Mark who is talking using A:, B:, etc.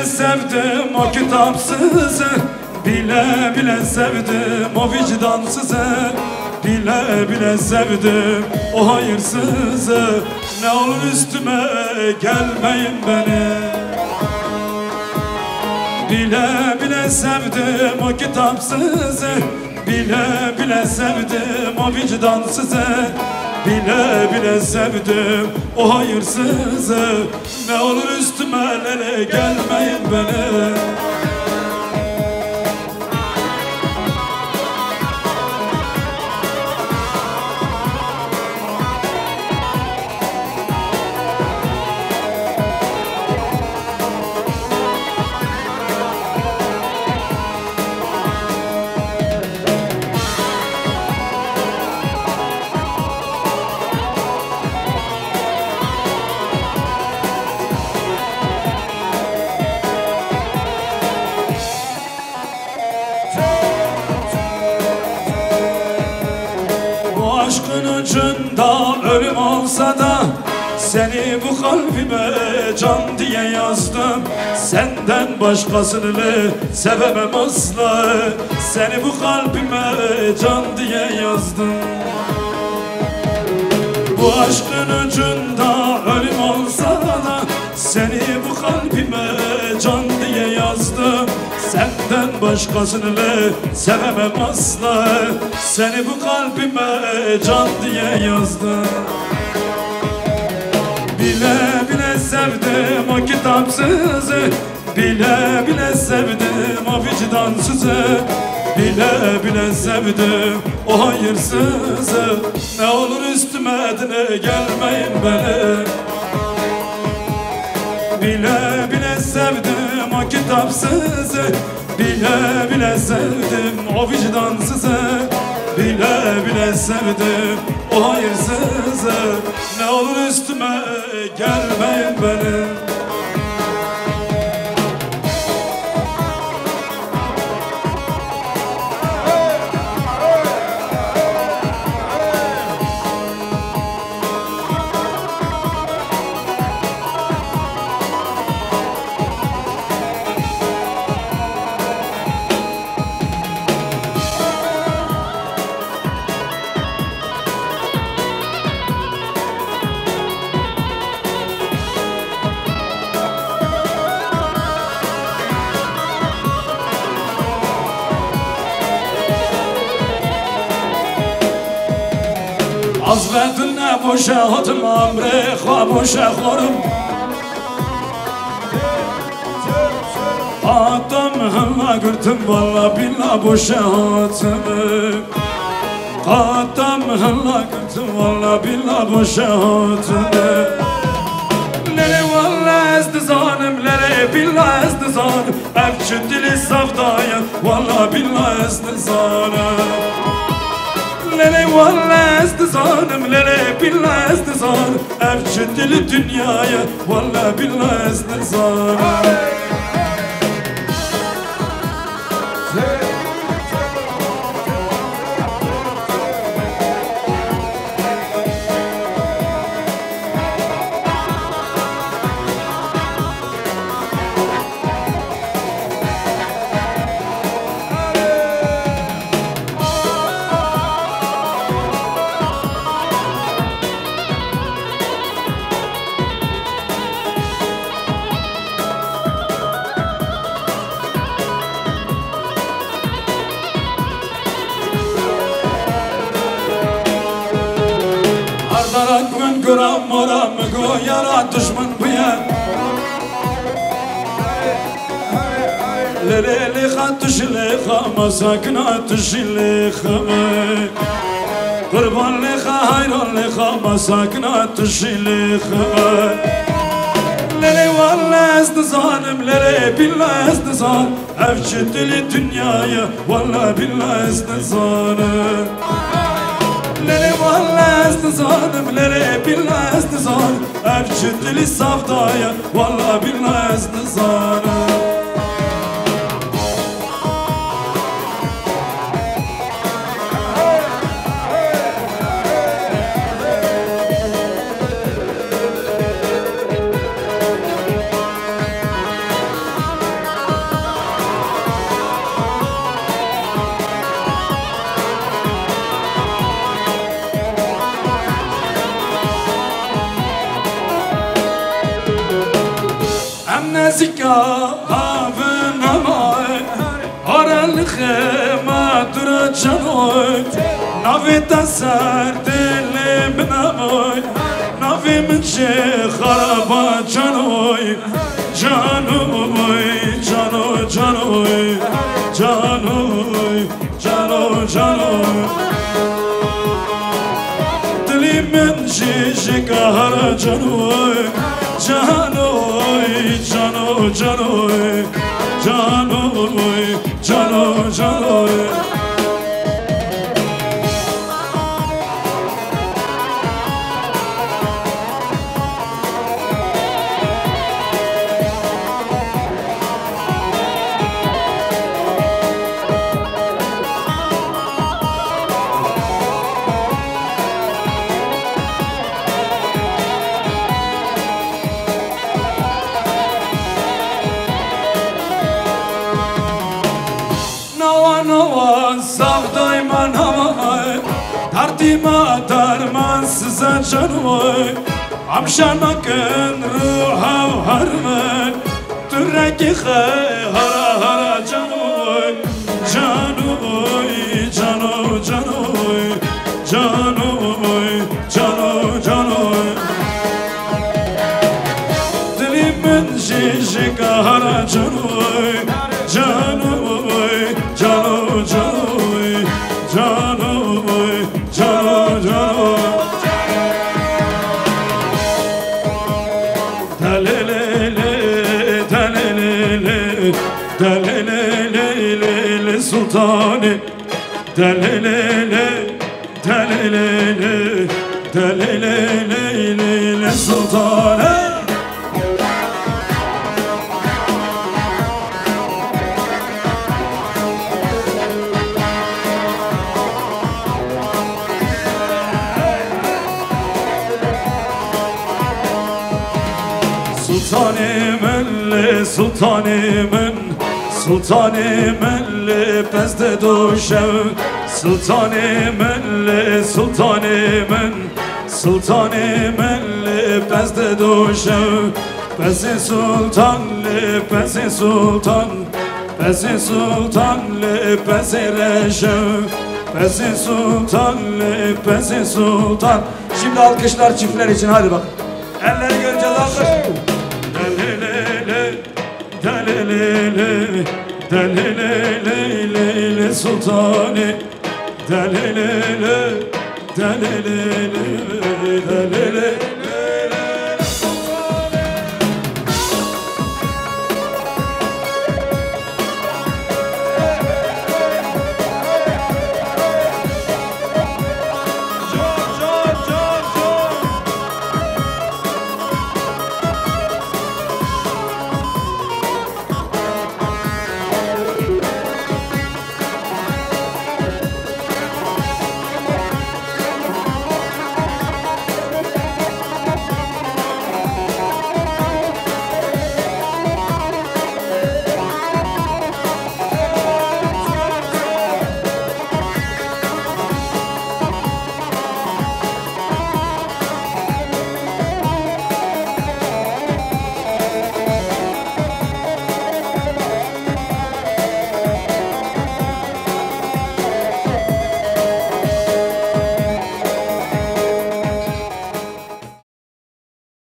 A: bile sevdim o kitapsızı, bile bile sevdim o vicdansızı, bile bile sevdim o hayırsızı. Ne olur üstüme gelmeyin beni. Bile bile sevdim o kitapsızı, bile bile sevdim o vicdansızı, bile bile sevdim o hayırsızı. Ne olur üstüme gelmeyin beni. Aşkın ucunda ölüm olsa da seni bu kalbime can diye yazdım. Senden başkasını sevemem asla, seni bu kalbime can diye yazdım. Bu aşkın ucunda ölüm olsa da seni bu kalbime can diye yazdım. Senden başkasını sevemem asla, seni bu kalbime can diye yazdım. Bile bile sevdim o kitapsızı, bile bile sevdim o vicdansızı, bile bile sevdim o hayırsızı. Ne olur üstüme gelmeyin beni. Bile bile sevdim o kitapsızı, bile bile sevdim o vicdansızı, bile bile sevdim o hayırsızı. Ne olur üstüme gelmeyin beni. Az verdin ne boşa hadım amre boşa xorum. Adam hılla gürtüm valla billa boşa hatımı. Adam hılla gürtüm valla billa boşa hatımı. Lere valla ezdi zanım, lere billa ezdi zanım. Evçü dili savdaya valla billa ezdi zanım. Lele valla ezdi zanım, lele billa ezdi zanım. Evçü dili dünyaya valla billa ezdi zanım. Gün göram moram goyara düşman buya. Lele khatuşle khama sakna tuşle khama. Kurban le hayran le khama sakna tuşle khama. Lele valla ezdi zanım, lele billah ezdi zanım. Evçi dili dünyaya valla billah ezdi zanım. Lele valla ezdi zanım, lele billah ezdi zanım. Evçi dili savdaya valla billah ezdi zanım. نزكا هافنماي هر الخيمة درجانوي نافي تسر دل بناموي نافي من شي خرابا جانوي جانوي جانوي جانوي جانوي جانوي جانوي دلي من جيجي قهر جانوي جانوي جانوي جانوي جانوي جانوي جانوي Savdayman havay Dardima darman size canvay Amşanakın ruhav harman Türeki hara hara canvay Canvay, canvay, canvay Canvay, canvay, canvay Dilimin jijik hara canvay Canvay, canvay, canvay Canvay, canvay, canvay Dalelele, dalelele Dalelele, sultani Dalelele, dalelele Dalelele, sultani Sultanimin, sultanimin pezde duşev Sultanimin, sultanimin, sultanimin pezde duşev Pezi sultan, pezi sultan, pezi sultan, pezi reşev Pezi sultan, pezi sultan Şimdi alkışlar çiftler için hadi bak elleri göreceğiz alkış Dalelele, dalelele, sultani Dalelele, dalelele, dalelele